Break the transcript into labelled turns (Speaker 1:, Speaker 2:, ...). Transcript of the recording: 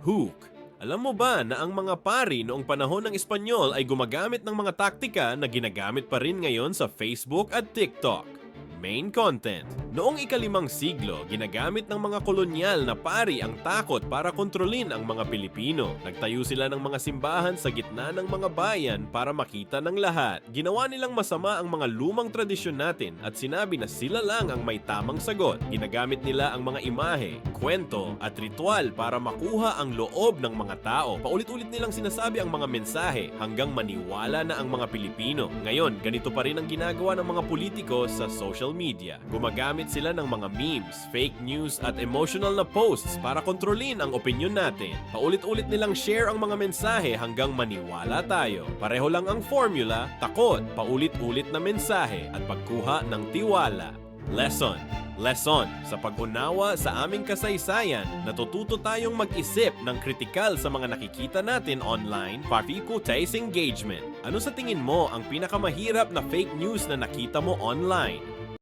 Speaker 1: Hook. Alam mo ba na ang mga pari noong panahon ng Espanyol ay gumagamit ng mga taktika na ginagamit pa rin ngayon sa Facebook at TikTok? Main content. Noong ika-5 siglo, ginagamit ng mga kolonyal na pari ang takot para kontrolin ang mga Pilipino. Nagtayo sila ng mga simbahan sa gitna ng mga bayan para makita ng lahat. Ginawa nilang masama ang mga lumang tradisyon natin at sinabi na sila lang ang may tamang sagot. Ginagamit nila ang mga imahe, kwento at ritual para makuha ang loob ng mga tao. Paulit-ulit nilang sinasabi ang mga mensahe hanggang maniwala na ang mga Pilipino. Ngayon, ganito pa rin ang ginagawa ng mga politiko sa social media. Gumagamit sila ng mga memes, fake news at emotional na posts para kontrolin ang opinyon natin. Paulit-ulit nilang share ang mga mensahe hanggang maniwala tayo. Pareho lang ang formula, takot, paulit-ulit na mensahe at pagkuha ng tiwala. Lesson. Sa pag-unawa sa aming kasaysayan, natututo tayong mag-isip ng kritikal sa mga nakikita natin online, pati today's engagement. Ano sa tingin mo ang pinakamahirap na fake news na nakita mo online?